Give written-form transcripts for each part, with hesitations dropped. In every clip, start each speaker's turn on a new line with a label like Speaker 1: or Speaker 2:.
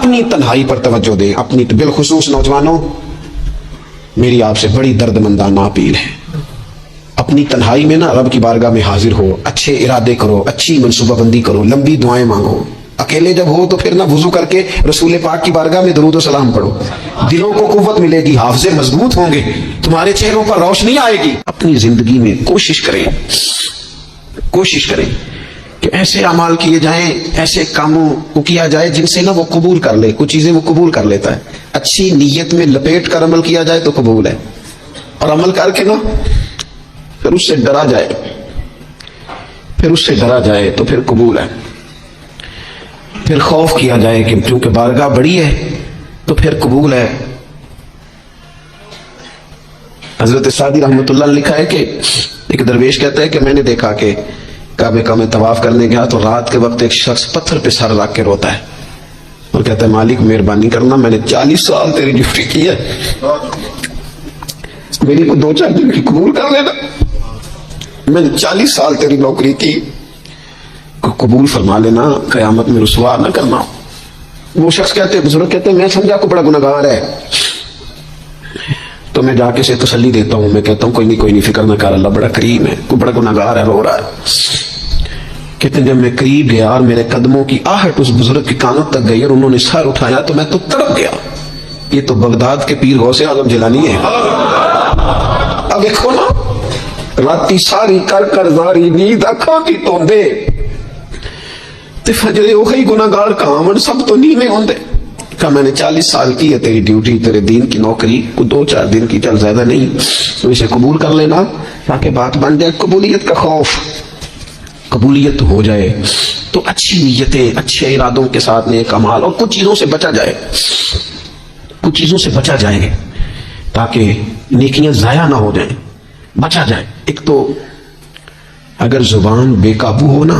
Speaker 1: اپنی تنہائی پر توجہ دیں. اپنی بالخصوص نوجوانوں، میری آپ سے بڑی دردمندانہ اپیل ہے، اپنی تنہائی میں نا رب کی بارگاہ میں حاضر ہو، اچھے ارادے کرو، اچھی منصوبہ بندی کرو، لمبی دعائیں مانگو. اکیلے جب ہو تو پھر نہ وضو کر کے رسول پاک کی بارگاہ میں درود و سلام پڑھو. دلوں کو قوت ملے گی، حافظے مضبوط ہوں گے، تمہارے چہروں پر روشنی آئے گی. اپنی زندگی میں کوشش کریں کہ ایسے اعمال کیے جائیں، ایسے کاموں کو کیا جائے جن سے نا وہ قبول کر لے. کچھ چیزیں وہ قبول کر لیتا ہے. اچھی نیت میں لپیٹ کر عمل کیا جائے تو قبول ہے، اور عمل کر کے نا پھر اس سے ڈرا جائے تو پھر قبول ہے. پھر خوف کیا جائے کہ چونکہ بارگاہ بڑی ہے تو پھر قبول ہے. حضرت سعدی رحمۃ اللہ نے لکھا ہے کہ ایک درویش کہتا ہے کہ میں نے دیکھا کہ کعبے کا میں طواف کرنے گیا تو رات کے وقت ایک شخص پتھر پہ سر رکھ کے روتا ہے اور کہتا ہے مالک مہربانی کرنا، میں نے 40 سال تیری ڈیوٹی کی ہے، میری کو 2-4 دن کی قبول کر لینا. میں نے 40 سال تیری نوکری کی، قبول فرما لینا، قیامت میں رسوا نہ کرنا. وہ شخص بزرگ کہتے ہیں میں سمجھا کو بڑا گناہگار ہے، تو میں جا کے اسے تسلی دیتا ہوں. میں کہتا ہوں کوئی نہیں فکر نہ کر، اللہ بڑا کریم ہے، کوئی بڑا گناہگار ہے، رو رہا ہے. کہتے ہیں جب میں قریب گیا اور میرے قدموں کی آہٹ اس بزرگ کی کانوں تک گئی اور انہوں نے سر اٹھایا تو میں تو تڑپ گیا. یہ تو بغداد کے پیر غوث اعظم جیلانی ہے. اب دیکھو نا، راتی ساری کر زاری نیند اکھاں کی توندے تے فجرے وہی گناہگار کامن سب تو نیویں ہوندے. کہ میں نے 40 سال کی ہے تیری ڈیوٹی، تیرے دین کی نوکری، کو 2-4 دن کی، چل زیادہ نہیں، تو اسے قبول کر لینا تاکہ بات بن جائے. قبولیت کا خوف، قبولیت ہو جائے تو اچھی نیتیں، اچھے ارادوں کے ساتھ نیک اعمال، اور کچھ چیزوں سے بچا جائے تاکہ نیکیاں ضائع نہ ہو جائیں، بچا جائے. ایک تو اگر زبان بے قابو ہو نا،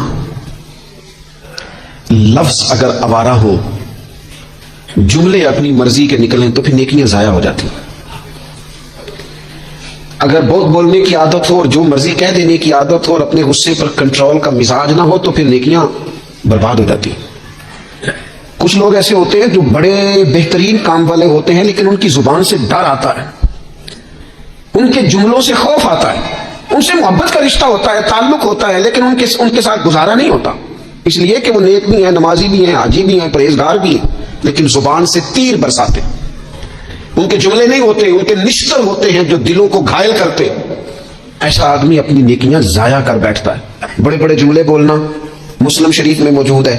Speaker 1: لفظ اگر آوارہ ہو، جملے اپنی مرضی کے نکلیں تو پھر نیکیاں ضائع ہو جاتی. اگر بہت بولنے کی عادت ہو اور جو مرضی کہہ دینے کی عادت ہو اور اپنے غصے پر کنٹرول کا مزاج نہ ہو تو پھر نیکیاں برباد ہو جاتی. کچھ لوگ ایسے ہوتے ہیں جو بڑے بہترین کام والے ہوتے ہیں لیکن ان کی زبان سے ڈر آتا ہے، ان کے جملوں سے خوف آتا ہے، ان سے محبت کا رشتہ ہوتا ہے، تعلق ہوتا ہے، لیکن ان کے ساتھ گزارا نہیں ہوتا، اس لیے کہ وہ نیک بھی ہیں، نمازی بھی ہیں، حاجی بھی ہیں، پرہیزگار بھی ہیں، لیکن زبان سے تیر برساتے. ان کے جملے نہیں ہوتے، ان کے نشتر ہوتے ہیں جو دلوں کو گھائل کرتے. ایسا آدمی اپنی نیکیاں ضائع کر بیٹھتا ہے. بڑے بڑے جملے بولنا مسلم شریف میں موجود ہے.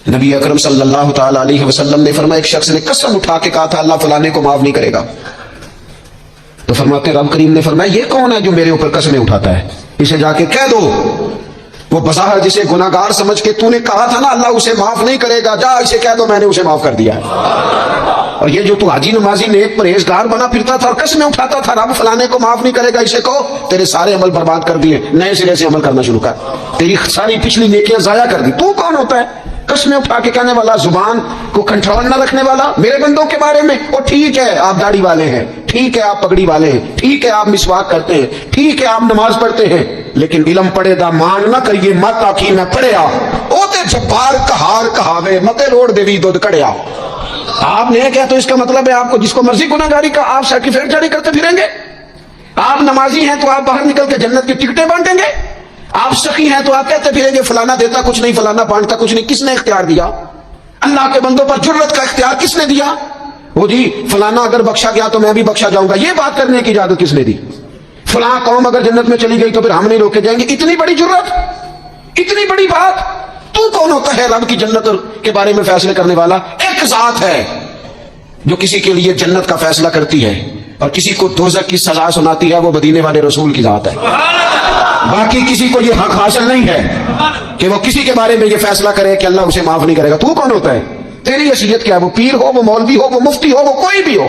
Speaker 1: نبی اکرم صلی اللہ تعالی علیہ وسلم نے فرمایا ایک شخص نے قسم اٹھا کے کہا تھا اللہ فلانے کو معاف نہیں کرے گا. تو فرماتے رب کریم نے فرمایا یہ کون ہے جو میرے اوپر قسمیں اٹھاتا ہے، اسے جا کے کہہ دو. وہ بظاہر جسے گناہگار سمجھ کے تو نے کہا تھا نا اللہ اسے معاف نہیں کرے گا، جا اسے کہہ دو میں نے اسے معاف کر دیا. اور یہ جو تو حاجی نمازی نیک پرہیزگار بنا پھرتا تھا اور قسمیں اٹھاتا تھا رب فلانے کو معاف نہیں کرے گا، اسے کہو تیرے سارے عمل برباد کر دیے، نئے سرے سے عمل کرنا شروع کر، تیری ساری پچھلی نیکیاں ضائع کر دی. تو کون ہوتا ہے قسمیں اٹھا کے کہنے والا، زبان کو کنٹرول نہ رکھنے والا میرے بندوں کے بارے میں؟ اور ٹھیک ہے آپ داڑھی والے ہیں، ٹھیک ہے آپ پگڑی والے ہیں، ٹھیک ہے آپ مسواک کرتے ہیں، ٹھیک ہے آپ نماز پڑھتے ہیں، لیکن علم پڑھے دا مان نہ کریے مت آکھی میں پڑھیا او تے جبار کہار کہاوے متے روڑ دیوی دودھ کڑیا. آپ نیک ہے تو اس کا مطلب ہے آپ کو جس کو مرضی گناہگاری کا آپ سرٹیفکیٹ جاری کرتے پھریں گے. آپ نمازی ہیں تو آپ باہر نکل کے جنت کی ٹکٹیں بانٹیں گے. آپ سخی ہیں تو آپ کہتے پھریں گے فلانا دیتا کچھ نہیں، فلانا بانٹتا کچھ نہیں. کس نے اختیار دیا؟ اللہ کے بندوں پر جرت کا اختیار کس نے دیا؟ وہ جی فلانا اگر بخشا گیا تو میں بھی بخشا جاؤں گا، یہ بات کرنے کی اجازت کس نے دی؟ فلاں قوم اگر جنت میں چلی گئی تو پھر ہم نہیں روکے جائیں گے. اتنی بڑی جرت، اتنی بڑی بات. تو کون ہوتا ہے رب کی جنت کے بارے میں فیصلے کرنے والا؟ ایک ذات ہے جو کسی کے لیے جنت کا فیصلہ کرتی ہے اور کسی کو دوزخ کی سزا سناتی ہے، وہ مدینے والے رسول کی ذات ہے. باقی کسی کو یہ حق حاصل نہیں ہے کہ وہ کسی کے بارے میں یہ فیصلہ کرے کہ اللہ اسے معاف نہیں کرے گا. تو کون ہوتا ہے؟ تیری حیثیت کیا ہے؟ وہ پیر ہو، وہ مولوی ہو، وہ مفتی ہو، وہ کوئی بھی ہو،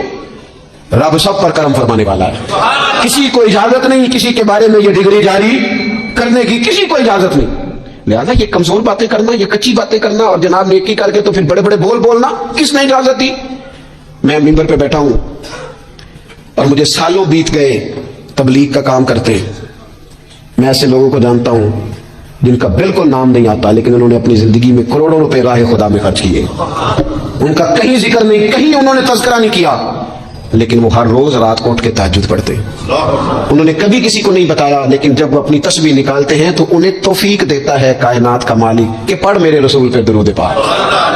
Speaker 1: رب سب پر کرم فرمانے والا ہے. کسی کو اجازت نہیں کسی کے بارے میں یہ ڈگری جاری کرنے کی، کسی کو اجازت نہیں. لہذا یہ کمزور باتیں کرنا، یہ کچی باتیں کرنا اور جناب نیکی کر کے تو پھر بڑے بڑے بول بولنا کس نے اجازت دی؟ میں منبر پہ بیٹھا ہوں اور مجھے سالوں بیت گئے تبلیغ کا کام کرتے. میں ایسے لوگوں کو جانتا ہوں جن کا بالکل نام نہیں آتا لیکن انہوں نے اپنی زندگی میں کروڑوں روپے راہ خدا میں خرچ کیے. ان کا کہیں ذکر نہیں, کہیں انہوں نے تذکرہ نہیں کیا, لیکن وہ ہر روز رات کو اٹھ کے تہجد پڑھتے. انہوں نے کبھی کسی کو نہیں بتایا, لیکن جب وہ اپنی تسبیح نکالتے ہیں تو انہیں توفیق دیتا ہے کائنات کا مالک کہ پڑھ میرے رسول پہ درود پاک,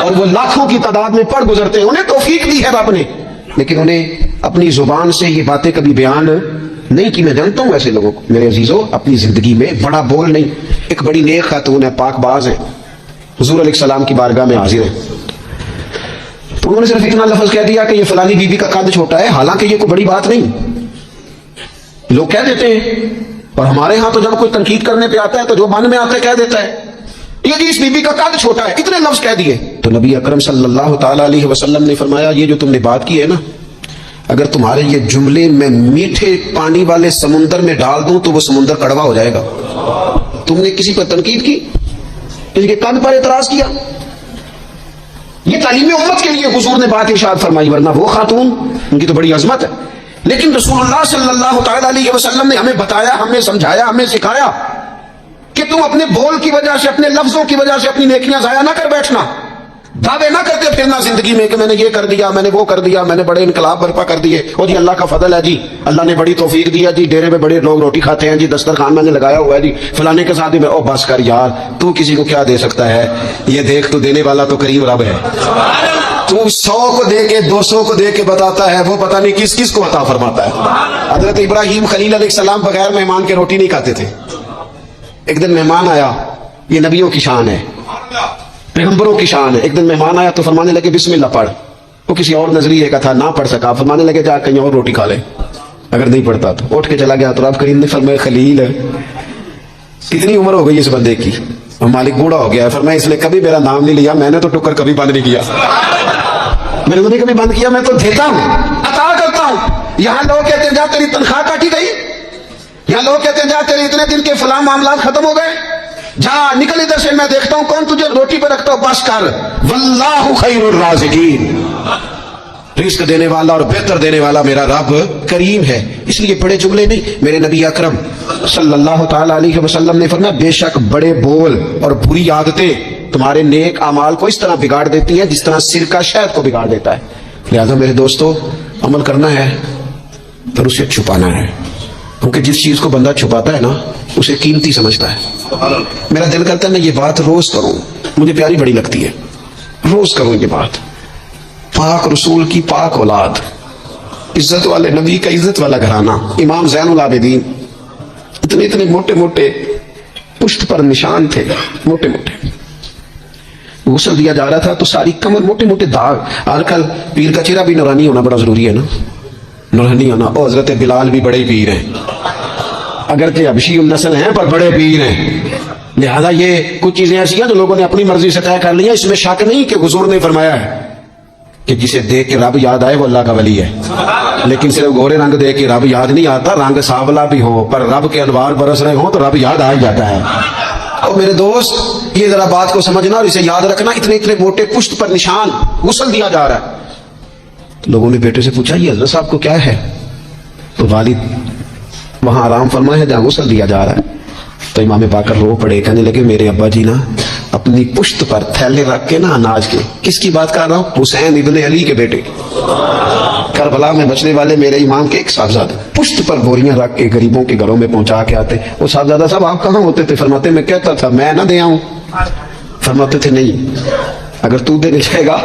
Speaker 1: اور وہ لاکھوں کی تعداد میں پڑھ گزرتے ہیں. انہیں توفیق دی ہے رب نے, لیکن انہیں اپنی زبان سے یہ باتیں کبھی بیان نہیں کی. میں جانتا ہوں ایسے لوگوں کو میرے عزیزوں, اپنی زندگی میں بڑا بول نہیں. ایک بڑی نیک خاتون ہے, پاک باز ہے, حضور علیہ السلام کی بارگاہ میں حاضر ہے, تو انہوں نے صرف اتنا لفظ کہہ دیا کہ یہ فلانی بی بی کا قد چھوٹا ہے, حالانکہ یہ کوئی بڑی بات نہیں. لوگ کہہ دیتے ہیں, اور ہمارے ہاں تو جب کوئی تنقید کرنے پہ آتا ہے تو جو من میں آتا ہے کہہ دیتا ہے, یہ جی اس بی بی کا قد چھوٹا ہے, اتنے لفظ کہہ دیے. تو نبی اکرم صلی اللہ تعالی علیہ وسلم نے فرمایا, یہ جو تم نے بات کی ہے نا, اگر تمہارے یہ جملے میں میٹھے پانی والے سمندر میں ڈال دوں تو وہ سمندر کڑوا ہو جائے گا. تم نے کسی پر تنقید کی, کسی کے قد پر اعتراض کیا, یہ تعلیم امت کے لیے حضور نے بات ارشاد فرمائی, ورنہ وہ خاتون ان کی تو بڑی عظمت ہے. لیکن رسول اللہ صلی اللہ تعالی علیہ وسلم نے ہمیں بتایا, ہمیں سمجھایا, ہمیں سکھایا کہ تم اپنے بول کی وجہ سے, اپنے لفظوں کی وجہ سے اپنی نیکیاں ضائع نہ کر بیٹھنا. دعوے نہ کرتے پھرنا زندگی میں کہ میں نے یہ کر دیا, میں نے وہ کر دیا, میں نے بڑے انقلاب برپا کر دیے, وہ جی اللہ کا فضل ہے جی, اللہ نے بڑی توفیق دیا جی, ڈیرے میں بڑے لوگ روٹی کھاتے ہیں جی, دسترخوان میں نے لگایا ہوا ہے جی, فلانے کے ساتھ ہی میں. او بس کر یار, تو کسی کو کیا دے سکتا ہے, یہ دیکھ تو دینے والا تو کریم رب ہے. تو 100 کو دے کے 200 کو دے کے بتاتا ہے, وہ پتہ نہیں کس کس کو عطا فرماتا ہے. حضرت ابراہیم خلیل علیہ السلام بغیر مہمان کے روٹی نہیں کھاتے تھے. ایک دن مہمان آیا, یہ نبیوں کی شان ہے, پیغمبروں کی شان ہے. ایک دن مہمان آیا تو فرمانے لگے بسم اللہ پڑھ. وہ کسی اور نظریے کا تھا, نہ پڑھ سکا, فرمانے لگے جا کہیں اور روٹی کھا لے, اگر نہیں پڑھتا تو. اٹھ کے چلا گیا تو رب کریم نے فرمایا, خلیل کتنی عمر ہو گئی اس بندے کی, اور مالک بوڑھا ہو گیا ہے, فرمایا اس نے کبھی میرا نام نہیں لیا, میں نے تو ٹکر کبھی بند نہیں کیا, میں نے تو نہیں کبھی بند کیا, میں تو دیتا ہوں, عطا کرتا ہوں. یہاں لوگ کہتے ہیں جا تیری تنخواہ کاٹی گئی, یہاں لوگ کہتے ہیں جا تیرے اتنے دن کے فلاں معاملات ختم ہو گئے, جا نکل ادھر سے, میں دیکھتا ہوں کون تجھے روٹی پہ رکھتا ہوں, بس کر. واللہ خیر الرازقین, رزق دینے والا اور بہتر دینے والا میرا رب کریم ہے. اس لیے بڑے جملے نہیں. میرے نبی اکرم صلی اللہ تعالی علیہ وسلم نے فرمایا, بے شک بڑے بول اور بری عادتیں تمہارے نیک اعمال کو اس طرح بگاڑ دیتی ہیں جس طرح سرکہ شہد کو بگاڑ دیتا ہے. لہذا میرے دوستو, عمل کرنا ہے پھر اسے چھپانا ہے, کیونکہ جس چیز کو بندہ چھپاتا ہے نا اسے قیمتی سمجھتا ہے. میرا دل کرتا ہے میں یہ بات روز کروں, مجھے پیاری بڑی لگتی ہے, روز کروں یہ بات. پاک رسول کی پاک اولاد, عزت والے نبی کا عزت والا گھرانہ, امام زین العابدین, اتنے اتنے موٹے موٹے پشت پر نشان تھے, موٹے موٹے. غسل دیا جا رہا تھا تو ساری کمر موٹے موٹے داغ. آج کل پیر کا چہرہ بھی نورانی ہونا بڑا ضروری ہے نا, نورانی ہونا. اور حضرت بلال بھی بڑے پیر ہیں, اگرچہ حبشی النسل ہیں پر بڑے پیر ہیں. لہذا یہ کچھ چیزیں ایسی ہیں جو لوگوں نے اپنی مرضی سے طے کر لی ہیں. اس میں شک نہیں کہ حضور نے فرمایا ہے کہ جسے دیکھ کے رب یاد آئے وہ اللہ کا ولی ہے. لیکن صرف گورے رنگ دیکھ کے رب یاد نہیں آتا, رنگ سانولا بھی ہو پر رب کے انوار برس رہے ہوں تو رب یاد آ ہی جاتا ہے. اور میرے دوست, یہ ذرا بات کو سمجھنا اور اسے یاد رکھنا, اتنے اتنے موٹے پشت پر نشان, غسل دیا جا رہا ہے. لوگوں نے بیٹے سے پوچھا, یہ حضرت صاحب کو کیا ہے؟ تو والد وہاں آرام فرما ہے جہاں غسل دیا جا رہا ہے. تو امام باقر رو پڑے, کہنے لگے میرے ابا جی نا اپنی پشت پر تھیلے رکھ کے نا اناج کے, کس کی بات کر رہا ہوں؟ حسین ابن علی کے بیٹے, کربلا میں بچنے والے میرے امام کے ایک صاحبزادہ, پشت پر بوریاں رکھ کے غریبوں کے گھروں میں پہنچا کے آتے. وہ صاحبزادہ صاحب آپ کہاں ہوتے تھے؟ فرماتے میں کہتا تھا میں نہ دے آؤں. فرماتے تھے نہیں, اگر تو دینے جائے گا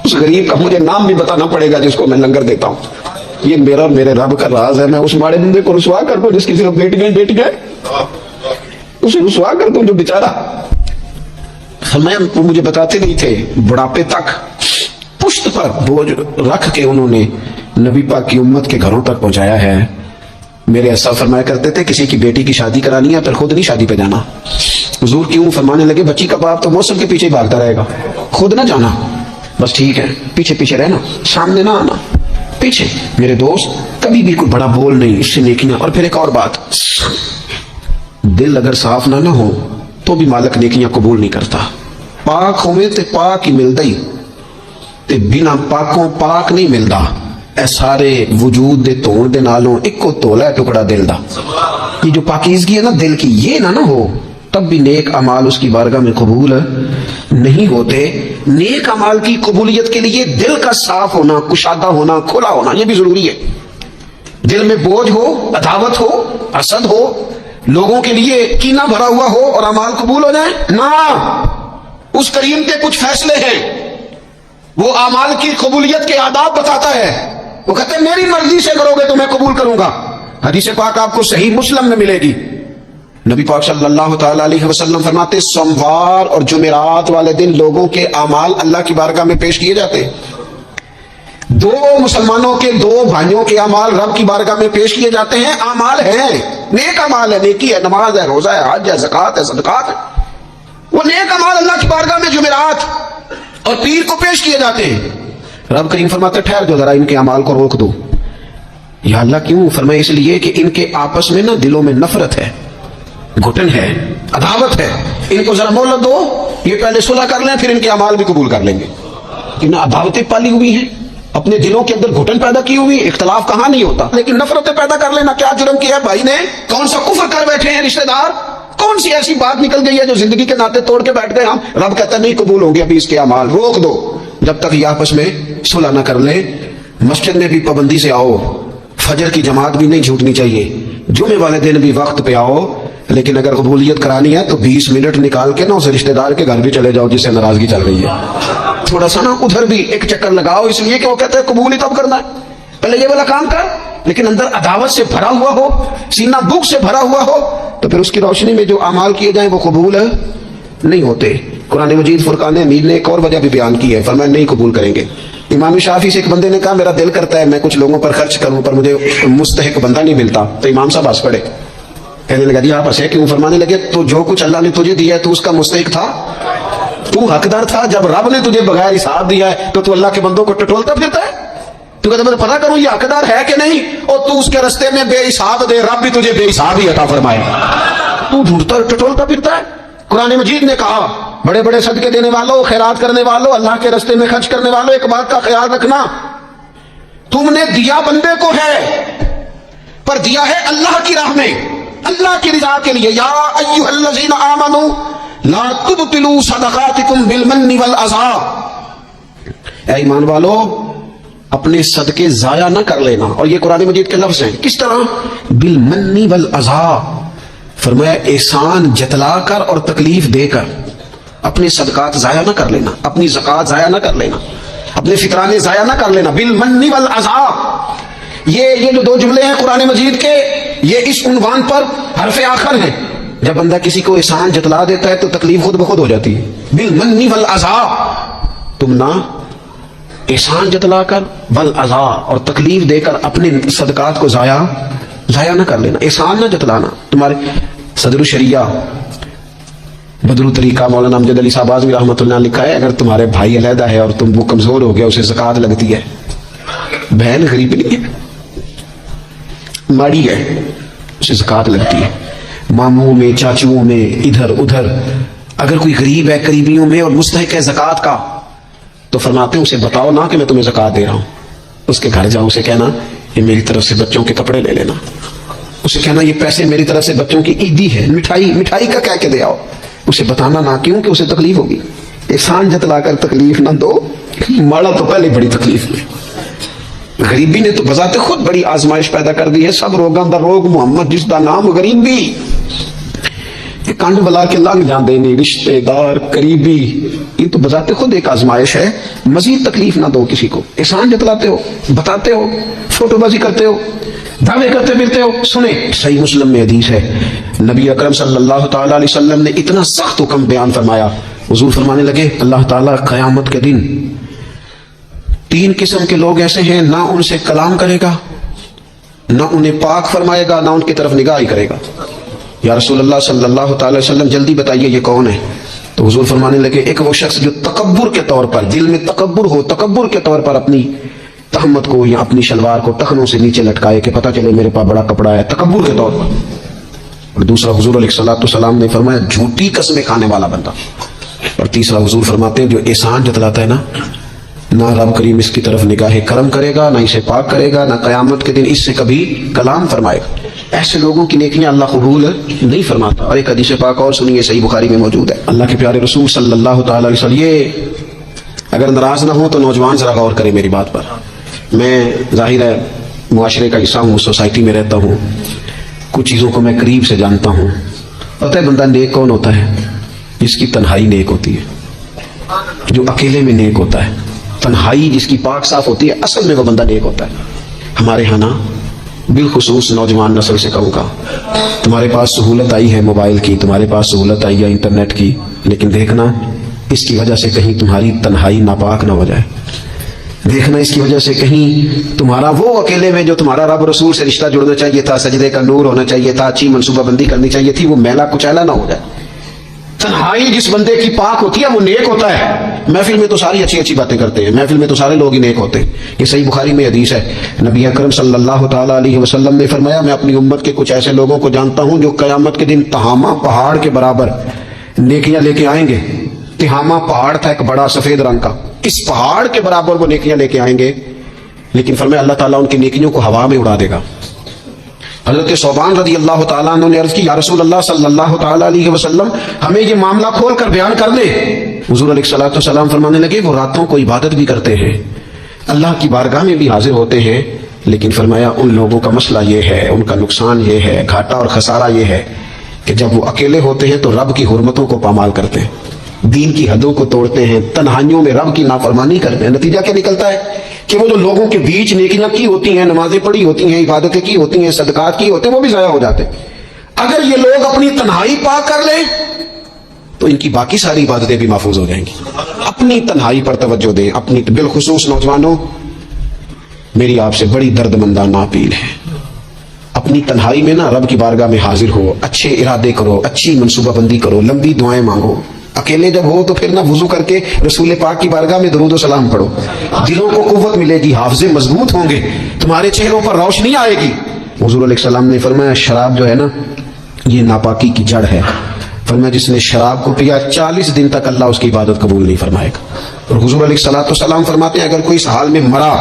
Speaker 1: اس غریب کا مجھے نام بھی بتانا پڑے گا جس کو میں لنگر دیتا ہوں. یہ میرا اور میرے رب کا راز ہے, میں اس ماڑے بندے کو رسوا کر دوں جس کی صرف بیٹی گئے, اسے رسوا کر دوں جو بیچارہ. فرمایا وہ مجھے بتاتے نہیں تھے, بڑھاپے تک پشت پر بوجھ رکھ کے انہوں نے نبی پاک کی امت کے گھروں تک پہنچایا ہے. میرے ایسا فرمایا کرتے تھے کسی کی بیٹی کی شادی کرانی ہے پھر خود نہیں شادی پہ جانا. حضور کیوں؟ فرمانے لگے بچی کا باپ تو موسم کے پیچھے بھاگتا رہے گا, خود نہ جانا, بس ٹھیک ہے پیچھے پیچھے رہنا, سامنے نہ آنا, پیچھے. میرے دوست کبھی بھی کوئی بڑا بول نہیں, اس سے نیکیاں. اور پھر ایک اور بات, دل اگر صاف نہ ہو تو بھی مالک نیکیاں قبول نہیں کرتا. پاک ہوئے تے پاک ہی ملتا ہی, تے بنا پاکوں پاک نہیں ملتا. اے سارے وجود دے تون دے نالوں ایک کو تولا ہے ٹکڑا دل دا. کی جو پاکیزگی ہے نا دل کی، یہ نہ ہو، تب بھی نیک اعمال اس کی بارگاہ میں قبول نہیں ہوتے۔ نیک اعمال کی قبولیت کے لیے دل کا صاف ہونا، کشادہ ہونا، کھلا ہونا، یہ بھی ضروری ہے۔ دل میں بوجھ ہو، عداوت ہو، حسد ہو، لوگوں کے لیے کینہ بھرا ہوا ہو اور اعمال قبول ہو جائیں نہ۔ اس کریم کے کچھ فیصلے ہیں، وہ اعمال کی قبولیت کے آداب بتاتا ہے۔ وہ کہتے ہیں میری مرضی سے کرو گے تو میں قبول کروں گا۔ حدیث پاک آپ کو صحیح مسلم میں ملے گی۔ نبی پاک صلی اللہ تعالی علیہ وسلم فرماتے سوموار اور جمعرات والے دن لوگوں کے اعمال اللہ کی بارگاہ میں پیش کیے جاتے ہیں۔ دو مسلمانوں کے، دو بھائیوں کے اعمال رب کی بارگاہ میں پیش کیے جاتے ہیں۔ اعمال ہیں، نیک اعمال ہے، نیکی ہے، نماز ہے، روزہ ہے، حج ہے، زکوٰۃ ہے، صدقات ہے۔ وہ نیک اعمال اللہ کی بارگاہ میں جمعرات اور پیر کو پیش کیے جاتے ہیں۔ رب کریم فرماتے ٹھہر جو ذرا ان کے اعمال کو روک دو۔ یا اللہ کیوں؟ فرمائے اس لیے کہ ان کے آپس میں نا دلوں میں نفرت ہے، گھٹن ہے، عداوت ہے۔ ان کو ذرا مہلت دو، یہ پہلے صلح کر لیں، پھر ان کے اعمال بھی قبول کر لیں گے۔ انہیں عداوتیں پالی ہوئی ہیں، اپنے دلوں کے اندر گھٹن پیدا کی ہوئی۔ اختلاف کہاں نہیں ہوتا، لیکن نفرتیں پیدا کر لینا۔ کیا جرم کیا ہے بھائی نے؟ کون سا کفر کر بیٹھے ہیں رشتہ دار؟ کون سی ایسی بات نکل گئی ہے جو زندگی کے ناطے توڑ کے بیٹھ گئے ہم؟ رب کہتا ہے نہیں قبول ہوں گے ابھی اس کے اعمال، روک دو جب تک یہ آپس میں صلح نہ کر لیں۔ مسجد میں بھی پابندی سے آؤ، فجر کی جماعت بھی نہیں چھوٹنی چاہیے، جمعے والے دن بھی وقت پہ آؤ، لیکن اگر قبولیت کرانی ہے تو 20 منٹ نکال کے نا اسے رشتہ دار کے گھر بھی چلے جاؤ جس سے ناراضگی چل رہی ہے۔ تھوڑا سا نا ادھر بھی ایک چکر لگاؤ، اس لیے کہ وہ کہتے ہیں قبول ہی تب کرنا ہے، پہلے یہ والا کام کر۔ لیکن اندر عداوت سے بھرا ہوا ہو، سینہ بھوک سے بھرا ہوا ہو، تو پھر اس کی روشنی میں جو اعمال کیے جائیں وہ قبول نہیں ہوتے۔ قرآن مجید فرقان حمید نے ایک اور وجہ بھی بیان کی ہے، فرمایا نہیں قبول کریں گے۔ امام شافعی سے ایک بندے نے کہا میرا دل کرتا ہے میں کچھ لوگوں پر خرچ کروں پر مجھے مستحق بندہ نہیں ملتا، تو امام صاحب ہنس پڑے۔ کہنے لگا جی آپ ہنسے کیوں؟ فرمانے لگے تو جو کچھ اللہ نے تجھے دیا ہے تو اس کا مستحق تھا، تو حقدار تھا۔ جب رب نے تجھے بغیر حساب دیا ہے تو اللہ کے بندوں کو ٹٹولتا پھرتا ہے۔ تو کہتا میں پتہ کروں یہ حقدار ہے کہ نہیں، اور تو اس کے رستے میں بے حساب دے، رب بھی تجھے بے حساب ہی عطا فرمائے، تو ڈھونڈتا ٹٹولتا پھرتا ہے۔ قرآن مجید نے کہا بڑے بڑے صدقے دینے والوں، خیرات کرنے والوں، اللہ کے رستے میں خرچ کرنے والوں، ایک بات کا خیال رکھنا، تم نے دیا بندے کو ہے پر دیا ہے اللہ کی راہ میں، اللہ کی رضا کے لیے۔ یا ایھا الذین آمنوا لا تبطلوا صدقاتکم بالمن والعذا، اے ایمان والو اپنے صدقے ضائع نہ کر لینا۔ اور یہ قرآن مجید کے لفظ ہیں، کس طرح؟ بالمن والعذا، فرمایا احسان جتلا کر اور تکلیف دے کر اپنے صدقات ضائع نہ کر لینا، اپنی زکوٰۃ ضائع نہ کر لینا، اپنے فطرانے ضائع نہ کر لینا۔ بالمن والعذا، یہ جو دو جملے ہیں قرآن مجید کے، یہ اس عنوان پر حرف آخر ہیں۔ جب بندہ کسی کو احسان جتلا دیتا ہے تو تکلیف خود بخود ہو جاتی ہے۔ بالمن والعذا، تم نہ احسان جتلا کر والعذا اور تکلیف دے کر اپنے صدقات کو ضائع نہ کر لینا، احسان نہ جتلانا۔ تمہارے صدر الشریعہ بدر الطریقہ مولانا امجد علی صاحب آزمی رحمۃ اللہ لکھا ہے اگر تمہارے بھائی علیحدہ ہے اور تم وہ کمزور ہو گیا، اسے زکوٰۃ لگتی ہے، بہن غریب نہیں ہے، ماڑی ہے، اسے زکوٰۃ لگتی ہے، ماموں میں، چاچوؤں میں، ادھر ادھر، اگر کوئی غریب ہے قریبیوں میں اور مستحق ہے زکوٰۃ کا تو فرماتے ہیں اسے بتاؤ نہ کہ میں تمہیں زکوٰۃ دے رہا ہوں، اس کے گھر جاؤ، اسے کہنا یہ میری طرف سے بچوں کے کپڑے لے لینا، اسے کہنا یہ پیسے میری طرف سے بچوں کی عیدی ہے، مٹھائی کا کہہ کے دے آؤ، اسے بتانا نہ کیوں کہ اسے تکلیف ہوگی۔ احسان جتلا کر تکلیف نہ دو، ماڑا تو پہلے بڑی تکلیف میں، غریبی نے تو بذات خود بڑی آزمائش پیدا کر دی ہے۔ سب روگاں دا روگ محمد جس دا نام غریبی، کنڈ بلا کے لنگ جاندے نہیں، رشتے دار قریبی، یہ تو بذات خود ایک آزمائش ہے۔ مزید تکلیف نہ دو کسی کو، احسان جتلاتے ہو، بتاتے ہو، فوٹو بازی کرتے ہو، دعوے کرتے پھرتے ہو۔ سنیں صحیح مسلم میں حدیث ہے، نبی اکرم صلی اللہ تعالی علیہ وسلم نے اتنا سخت حکم بیان فرمایا، حضور فرمانے لگے اللہ تعالیٰ قیامت کے دن 3 قسم کے لوگ ایسے ہیں، نہ ان سے کلام کرے گا، نہ انہیں پاک فرمائے گا، نہ ان کی طرف نگاہ ہی کرے گا۔ یا رسول اللہ صلی اللہ تعالی وسلم جلدی بتائیے یہ کون ہے؟ تو حضور فرمانے لگے ایک وہ شخص جو تکبر کے طور پر، دل میں تکبر ہو، تکبر کے طور پر اپنی تہمت کو یا اپنی شلوار کو ٹخنوں سے نیچے لٹکائے کہ پتہ چلے میرے پاس بڑا کپڑا ہے، تکبر کے طور پر۔ اور دوسرا حضور علیہ الصلوۃ والسلام نے فرمایا جھوٹی قسمیں کھانے والا بندہ۔ اور تیسرا حضور فرماتے ہیں جو احسان جتلاتا ہے نا، نہ رب کریم اس کی طرف نگاہ کرم کرے گا، نہ اسے پاک کرے گا، نہ قیامت کے دن اس سے کبھی کلام فرمائے گا۔ ایسے لوگوں کی نیکیاں اللہ قبول نہیں فرماتا. اور ایک حدیث پاک اور سنیے, صحیح بخاری میں موجود ہے. اللہ کے پیارے رسول صلی اللہ تعالی علیہ وسلم, یہ اگر ناراض نہ ہو تو نوجوان ذرا غور کریں میری بات پر. میں ظاہر ہے معاشرے کا حصہ ہوں, سوسائٹی میں رہتا ہوں, کچھ چیزوں کو میں قریب سے جانتا ہوں. پتہ ہے بندہ نیک کون ہوتا ہے؟ جس کی تنہائی نیک ہوتی ہے, جو اکیلے میں نیک ہوتا ہے. تنہائی جس کی پاک صاف ہوتی ہے, اصل میں وہ بندہ نیک ہوتا ہے. ہمارے ہاں نا بالخصوص نوجوان نسل سے کہوں گا, تمہارے پاس سہولت آئی ہے موبائل کی, تمہارے پاس سہولت آئی ہے انٹرنیٹ کی, لیکن دیکھنا اس کی وجہ سے کہیں تمہاری تنہائی ناپاک نہ ہو جائے. دیکھنا اس کی وجہ سے کہیں تمہارا وہ اکیلے میں جو تمہارا رب رسول سے رشتہ جڑنا چاہیے تھا, سجدے کا نور ہونا چاہیے تھا, اچھی منصوبہ بندی کرنی چاہیے تھی, وہ میلا کچیلا نہ ہو جائے. تنہائی جس بندے کی پاک ہوتی ہے وہ نیک ہوتا ہے. محفل میں تو ساری اچھی اچھی باتیں کرتے ہیں, محفل میں تو سارے لوگ ہی نیک ہوتے ہیں. یہ صحیح بخاری میں حدیث ہے. نبی اکرم صلی اللہ تعالی علیہ وسلم نے فرمایا, میں اپنی امت کے کچھ ایسے لوگوں کو جانتا ہوں جو قیامت کے دن تہامہ پہاڑ کے برابر نیکیاں لے کے آئیں گے. تہامہ پہاڑ تھا ایک بڑا سفید رنگ کا, اس پہاڑ کے برابر وہ نیکیاں لے کے آئیں گے, لیکن فرمایا اللہ تعالیٰ ان کی نیکیوں کو ہوا میں اڑا دے گا. حضرت ثوبان رضی اللہ تعالیٰ عنہ نے عرض کی, یا رسول اللہ صلی اللہ تعالیٰ علیہ وسلم, ہمیں یہ معاملہ کھول کر بیان کر دیں. حضور علیہ الصلوۃ والسلام فرمانے لگے, وہ راتوں کو عبادت بھی کرتے ہیں, اللہ کی بارگاہ میں بھی حاضر ہوتے ہیں, لیکن فرمایا ان لوگوں کا مسئلہ یہ ہے, ان کا نقصان یہ ہے, گھاٹا اور خسارہ یہ ہے کہ جب وہ اکیلے ہوتے ہیں تو رب کی حرمتوں کو پامال کرتے ہیں, دین کی حدوں کو توڑتے ہیں, تنہائیوں میں رب کی نافرمانی کرتے ہیں. نتیجہ کیا نکلتا ہے کہ وہ جو لوگوں کے بیچ نیکیاں کی ہوتی ہیں, نمازیں پڑھی ہوتی ہیں, عبادتیں کی ہوتی ہیں, صدقات کی ہوتے ہیں, وہ بھی ضائع ہو جاتے ہیں. اگر یہ لوگ اپنی تنہائی پاک کر لیں تو ان کی باقی ساری عبادتیں بھی محفوظ ہو جائیں گی. اپنی تنہائی پر توجہ دیں. اپنی بالخصوص نوجوانوں, میری آپ سے بڑی درد مندانہ اپیل ہے, اپنی تنہائی میں نا رب کی بارگاہ میں حاضر ہو, اچھے ارادے کرو, اچھی منصوبہ بندی کرو, لمبی دعائیں مانگو. اکیلے جب ہو تو پھر نہ وضو کر کے رسول پاک کی بارگاہ میں درود و سلام پڑھو, دلوں کو قوت ملے گی, حافظے مضبوط ہوں گے, تمہارے چہروں پر روشنی آئے گی. حضور علیہ السلام نے فرمایا, شراب جو ہے نا یہ ناپاکی کی جڑ ہے. فرمایا جس نے شراب کو پیا 40 دن تک اللہ اس کی عبادت قبول نہیں فرمائے گا. اور حضور علیہ السلام فرماتے ہیں, اگر کوئی اس حال میں مرا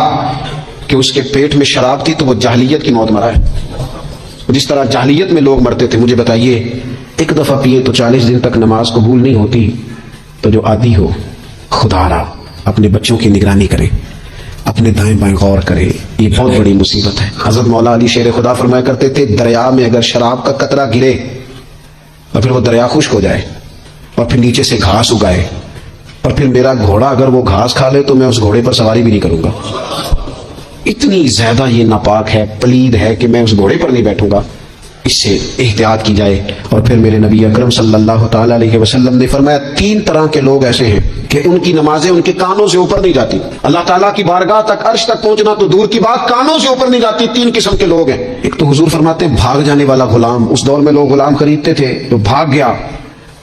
Speaker 1: کہ اس کے پیٹ میں شراب تھی تو وہ جاہلیت کی موت مرا ہے. جس طرح جاہلیت میں لوگ مرتے تھے. مجھے بتائیے, ایک دفعہ پیے تو 40 دن تک نماز قبول نہیں ہوتی, تو جو عادی ہو خدا را اپنے بچوں کی نگرانی کرے, اپنے دائیں بائیں غور کرے, یہ بہت بڑی مصیبت ہے. حضرت مولا علی شیر خدا فرمایا کرتے تھے, دریا میں اگر شراب کا قطرہ گرے اور پھر وہ دریا خشک ہو جائے اور پھر نیچے سے گھاس اگائے اور پھر میرا گھوڑا اگر وہ گھاس کھا لے تو میں اس گھوڑے پر سواری بھی نہیں کروں گا. اتنی زیادہ یہ ناپاک ہے, پلید ہے کہ میں اس گھوڑے پر نہیں بیٹھوں گا. اس سے احتیاط کی جائے. اور پھر میرے نبی اکرم صلی اللہ تعالی علیہ وسلم نے فرمایا, 3 طرح کے لوگ ایسے ہیں کہ ان کی نمازیں ان کے کانوں سے اوپر نہیں جاتی. اللہ تعالیٰ کی بارگاہ تک, عرش تک پہنچنا تو دور کی بات, کانوں سے اوپر نہیں جاتی. 3 قسم کے لوگ ہیں. ایک تو حضور فرماتے ہیں بھاگ جانے والا غلام. اس دور میں لوگ غلام خریدتے تھے, جو بھاگ گیا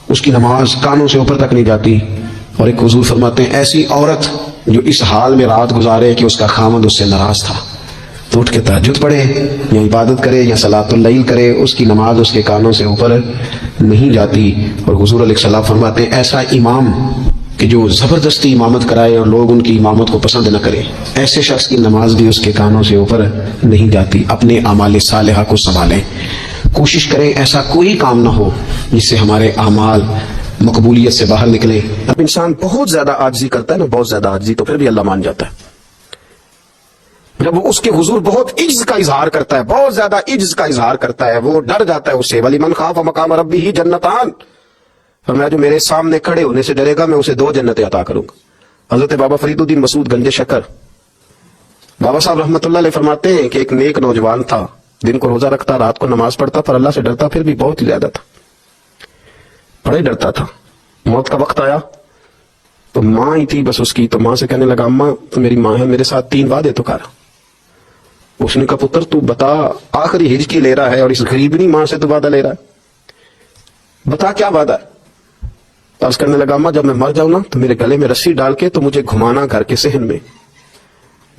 Speaker 1: اس کی نماز کانوں سے اوپر تک نہیں جاتی. اور ایک حضور فرماتے ہیں ایسی عورت جو اس حال میں رات گزارے کہ اس کا خاوند اس سے ناراض تھا, تو اٹھ کے تہجد پڑھے یا عبادت کرے یا صلاۃ اللیل کرے, اس کی نماز اس کے کانوں سے اوپر نہیں جاتی. اور حضور علیہ السلام فرماتے ہیں ایسا امام کہ جو زبردستی امامت کرائے اور لوگ ان کی امامت کو پسند نہ کرے, ایسے شخص کی نماز بھی اس کے کانوں سے اوپر نہیں جاتی. اپنے اعمال صالحہ کو سنبھالیں, کوشش کریں ایسا کوئی کام نہ ہو جس سے ہمارے اعمال مقبولیت سے باہر نکلے. اب انسان بہت زیادہ عاجزی کرتا ہے نا, بہت زیادہ عاجزی, تو پھر بھی اللہ مان جاتا ہے. جب وہ اس کے حضور بہت عجز کا اظہار کرتا ہے, بہت زیادہ عجز کا اظہار کرتا ہے, وہ ڈر جاتا ہے اس سے. وَلِمَنْ خَافَ مَقَامَ رَبِّهِ جَنَّتَانِ, فرمایا جو میرے سامنے کھڑے ہونے سے ڈرے گا میں اسے 2 جنتیں عطا کروں گا. حضرت بابا فرید الدین مسعود گنج شکر بابا صاحب رحمۃ اللہ علیہ فرماتے ہیں کہ ایک نیک نوجوان تھا, دن کو روزہ رکھتا, رات کو نماز پڑھتا, پر اللہ سے ڈرتا پھر بھی بہت ہی زیادہ تھا, بڑا ہی ڈرتا تھا. موت کا وقت آیا تو ماں ہی تھی بس اس کی, تو ماں سے کہنے لگا, اماں تو میری ماں ہے, میرے ساتھ 3 وعدے تو کر. اس نے کہا, پتر تو بتا, آخری ہجر کی لے رہا ہے اور اس غریبنی ماں سے تو وعدہ لے رہا ہے, بتا کیا وعدہ ہے. عرض کرنے لگا, اماں جب میں مر جاؤں نا تو میرے گلے میں رسی ڈال کے تو مجھے گھمانا گھر کے صحن میں,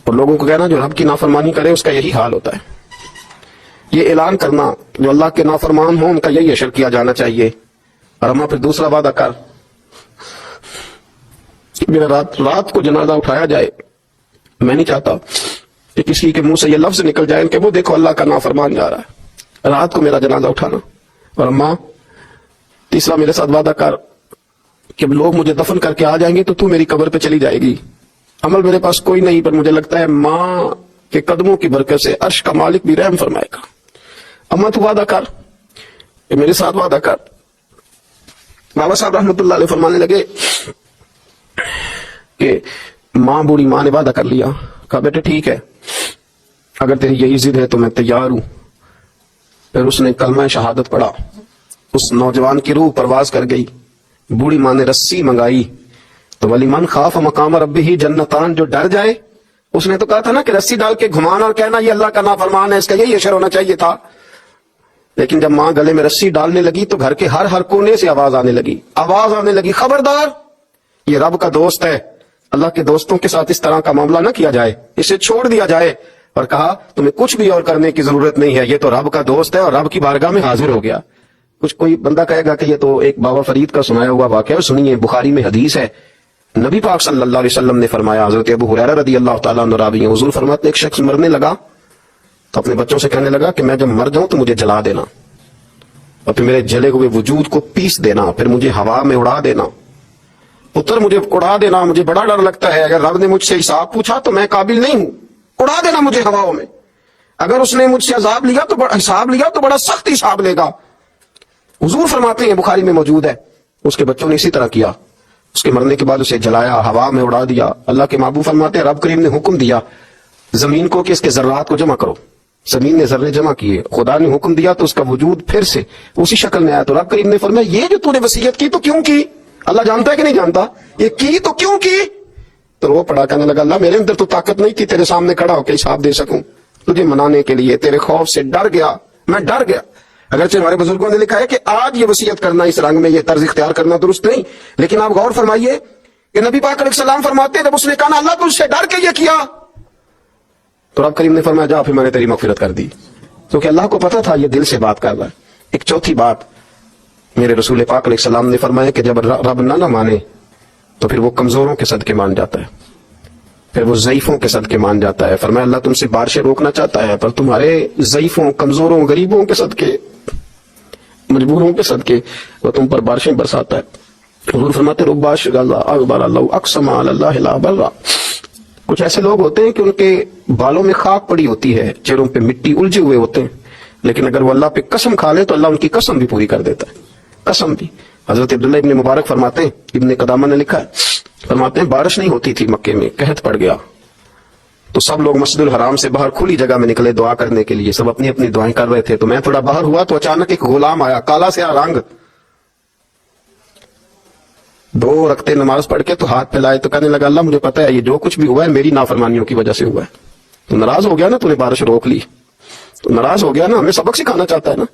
Speaker 1: اور لوگوں کو کہنا جو رب کی نافرمانی کرے اس کا یہی حال ہوتا ہے. یہ اعلان کرنا جو اللہ کے نافرمان ہوں ان کا یہی اشر کیا جانا چاہیے. اور اماں پھر دوسرا وعدہ کر کہ میرا رات کو جنازہ اٹھایا جائے, میں نہیں چاہتا کہ کسی کے منہ سے یہ لفظ نکل جائے کہ وہ دیکھو اللہ کا نافرمان جا رہا ہے. رات کو میرا جنازہ اٹھانا، اور اماں تیسرا میرے ساتھ وعدہ کر کہ لوگ مجھے دفن کر کے آ جائیں گے تو تو میری قبر پہ چلی جائے گی۔ عمل میرے پاس کوئی نہیں، پر مجھے لگتا ہے ماں کے قدموں کی برکت سے عرش کا مالک بھی رحم فرمائے گا۔ اماں تو وعدہ کر کہ میرے ساتھ وعدہ کر۔ بابا صاحب رحمۃ اللہ علیہ فرمانے لگے کہ بوڑھی ماں نے وعدہ کر لیا، کہا بیٹے ٹھیک ہے، اگر تیری یہی ضد ہے تو میں تیار ہوں۔ پھر اس نے کلمہ شہادت پڑھا، اس نوجوان کی روح پرواز کر گئی۔ بوڑھی ماں نے رسی منگائی تو ولیمن خاف مقام ربہ جنتان، جو ڈر جائے، اس نے تو کہا تھا نا کہ رسی ڈال کے گھمانا اور کہنا یہ اللہ کا نافرمان ہے، اس کا یہی اشر ہونا چاہیے تھا۔ لیکن جب ماں گلے میں رسی ڈالنے لگی تو گھر کے ہر کونے سے آواز آنے لگی، خبردار یہ رب کا دوست ہے، اللہ کے دوستوں کے ساتھ اس طرح کا معاملہ نہ کیا جائے، اسے چھوڑ دیا جائے۔ اور کہا تمہیں کچھ بھی اور کرنے کی ضرورت نہیں ہے، یہ تو رب کا دوست ہے اور رب کی بارگاہ میں حاضر ہو گیا۔ کچھ کوئی بندہ کہے گا کہ یہ تو ایک بابا فرید کا سنایا ہوا واقعہ، سنیے، بخاری میں حدیث ہے، نبی پاک صلی اللہ علیہ وسلم نے فرمایا، حضرت ابو ہریرہ رضی اللہ تعالیٰ عنہ راوی ہیں، حضور فرماتے ایک شخص مرنے لگا تو اپنے بچوں سے کہنے لگا کہ میں جب مر جاؤں تو مجھے جلا دینا اور پھر میرے جلے ہوئے وجود کو پیس دینا، پھر مجھے ہوا میں اڑا دینا، پتر مجھے اڑا دینا، مجھے بڑا ڈر لگتا ہے، اگر رب نے مجھ سے حساب پوچھا تو میں قابل نہیں ہوں، اڑا دینا مجھے ہواؤں میں، اگر اس نے مجھ سے عذاب لیا تو حساب لیا تو بڑا سخت حساب لے گا۔ حضور فرماتے ہیں، بخاری میں موجود ہے، اس کے بچوں نے اسی طرح کیا، اس کے مرنے کے بعد اسے جلایا، ہوا میں اڑا دیا۔ اللہ کے محبوب فرماتے ہیں رب کریم نے حکم دیا زمین کو کہ اس کے ذرات کو جمع کرو، زمین نے ذرے جمع کیے، خدا نے حکم دیا تو اس کا وجود پھر سے اسی شکل میں آیا، تو رب کریم نے فرمایا یہ جو تو نے وصیت کی تو کیوں کی؟ اللہ جانتا ہے کہ نہیں جانتا؟ یہ کی تو کیوں کی؟ تو وہ پڑا کہنے لگا اللہ میرے اندر تو طاقت نہیں تھی تیرے سامنے کھڑا ہو کے حساب دے سکوں، تجھے منانے کے لیے تیرے خوف سے ڈر گیا، میں ڈر گیا۔ اگرچہ ہمارے بزرگوں نے لکھا ہے کہ آج یہ وصیت کرنا اس رنگ میں، یہ طرز اختیار کرنا درست نہیں، لیکن آپ غور فرمائیے کہ نبی پاک علیہ السلام فرماتے ہیں جب اس نے کہا اللہ تجھ سے ڈر کے یہ کیا تو رب کریم نے فرمایا جا پھر میں نے تیری مغفرت کر دی، کیونکہ اللہ کو پتا تھا یہ دل سے بات کر رہا ہے۔ ایک چوتھی بات میرے رسول پاک علیہ السلام نے فرمایا کہ جب رب نہ مانے تو پھر وہ کمزوروں کے صدقے مان جاتا ہے، پھر وہ ضعیفوں کے صدقے مان جاتا ہے۔ فرمایا اللہ تم سے بارشیں روکنا چاہتا ہے پر تمہارے ضعیفوں، کمزوروں، غریبوں کے صدقے، مجبوروں کے صدقے وہ تم پر بارشیں برساتا ہے۔ حضور فرماتے ربا شغل اکبر اللہ اقسم علی اللہ لا برا، کچھ ایسے لوگ ہوتے ہیں کہ ان کے بالوں میں خاک پڑی ہوتی ہے، چہروں پہ مٹی الجھے ہوئے ہوتے ہیں، لیکن اگر وہ اللہ پہ قسم کھا لے تو اللہ ان کی قسم بھی پوری کر دیتا ہے، قسم بھی۔ حضرت عبداللہ ابن مبارک فرماتے ہیں، ابن قدامہ نے لکھا ہے، فرماتے ہیں بارش نہیں ہوتی تھی مکے میں، قحط پڑ گیا تو سب لوگ مسجد الحرام سے باہر کھلی جگہ میں نکلے دعا کرنے کے لیے، سب اپنی اپنی دعائیں کر رہے تھے، تو میں تھوڑا باہر ہوا تو اچانک ایک غلام آیا، کالا سیاہ رنگ، 2 رکعتیں نماز پڑھ کے تو ہاتھ پھیلائے تو کہنے لگا اللہ مجھے پتا ہے یہ جو کچھ بھی ہوا ہے میری نافرمانیوں کی وجہ سے ہوا ہے، تو ناراض ہو گیا نا، تو نے بارش روک لی تو ناراض ہو گیا نا، ہمیں سبق سکھانا چاہتا ہے نا،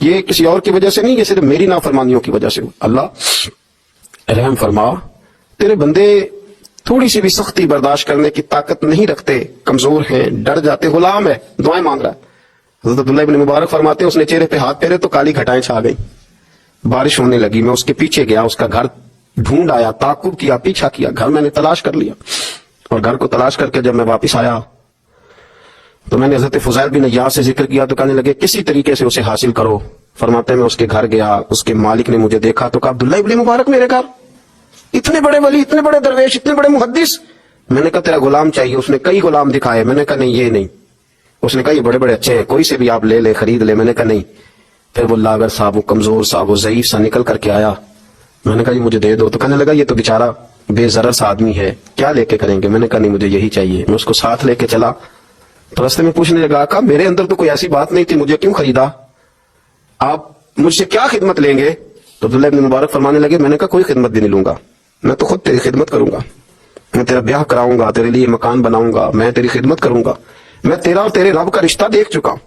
Speaker 1: یہ کسی اور کی وجہ سے نہیں، یہ صرف میری نافرمانیوں کی وجہ سے ہوا۔ اللہ رحم فرما، تیرے بندے تھوڑی سی بھی سختی برداشت کرنے کی طاقت نہیں رکھتے، کمزور ہیں، ڈر جاتے، غلام ہے، دعائیں مانگ رہا ہے۔ حضرت عبداللہ ابن مبارک فرماتے ہیں اس نے چہرے پہ ہاتھ پھیرے تو کالی گھٹائیں چھا گئی، بارش ہونے لگی، میں اس کے پیچھے گیا، اس کا گھر ڈھونڈ آیا، تعقب کیا، پیچھا کیا، گھر میں نے تلاش کر لیا، اور گھر کو تلاش کر کے جب میں واپس آیا تو میں نے حضرت فضیل بن عیاض سے ذکر کیا تو کہنے لگے کسی طریقے سے اسے حاصل کرو۔ فرماتے ہیں میں اس کے گھر گیا، اس کے مالک نے مجھے دیکھا تو کہا عبداللہ ابن مبارک میرے گھر، اتنے بڑے ولی، اتنے بڑے درویش، اتنے بڑے محدث۔ میں نے کہا تیرا غلام چاہیے، اس نے کئی غلام دکھائے، میں نے کہا نہیں یہ نہیں، اس نے کہا یہ بڑے بڑے اچھے ہیں، کوئی سے بھی آپ لے لے، خرید لے، میں نے کہا نہیں۔ پھر وہ لاغر صاحب، وہ کمزور صاحب، وہ ضعیف سا نکل کر کے آیا، میں نے کہا یہ مجھے دے دو، تو کہنے لگا یہ تو بیچارہ بے ضرر سا آدمی ہے، کیا لے کے کریں گے؟ میں نے کہا نہیں مجھے یہی چاہیے۔ میں اس کو ساتھ لے کے چلا تو راستے میں پوچھنے لگا کہ میرے اندر تو کوئی ایسی بات نہیں تھی، مجھے کیوں خریدا؟ آپ مجھ سے کیا خدمت لیں گے؟ تو عبداللہ ابن مبارک فرمانے لگے میں نے کہا کوئی خدمت بھی نہیں لوں گا، میں تو خود تیری خدمت کروں گا، میں تیرا بیاہ کراؤں گا، تیرے لیے مکان بناؤں گا، میں تیری خدمت کروں گا، میں تیرا اور تیرے رب کا رشتہ دیکھ چکا ہوں،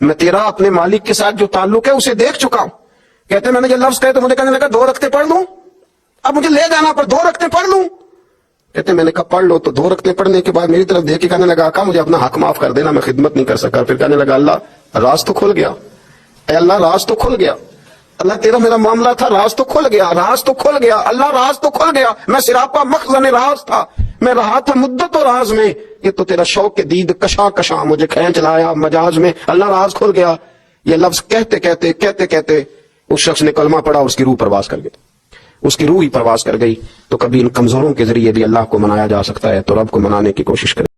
Speaker 1: میں تیرا اپنے مالک کے ساتھ جو تعلق ہے اسے دیکھ چکا ہوں۔ کہتے میں نے یہ لفظ کہے تو مجھے کہنے لگا 2 رکعتیں پڑھ لوں، اب مجھے لے جانا پر 2 رکعتیں پڑھ لوں۔ کہتے میں نے کہا پڑھ لو، تو 2 رکعتیں پڑھنے کے بعد میری طرف دیکھ کے کہنے لگا آقا مجھے اپنا حق معاف کر دینا، میں خدمت نہیں کر سکا۔ پھر کہنے لگا اللہ راز تو کھل گیا، اے اللہ راز تو کھل گیا، اللہ تیرا میرا معاملہ تھا، راز تو کھل گیا، راز تو کھل گیا، اللہ راز تو کھل گیا، میں سراپا مخزن راز تھا، میں رہا تھا مدت و راز میں، یہ تو تیرا شوق کے دید کشاں کشاں مجھے کھینچ لایا مجاز میں، اللہ راز کھل گیا۔ یہ لفظ کہتے کہتے اس شخص نے کلمہ پڑھا اور اس کی روح پرواز کر گئی، اس کی روح ہی پرواز کر گئی۔ تو کبھی ان کمزوروں کے ذریعے بھی اللہ کو منایا جا سکتا ہے، تو رب کو منانے کی کوشش کریں۔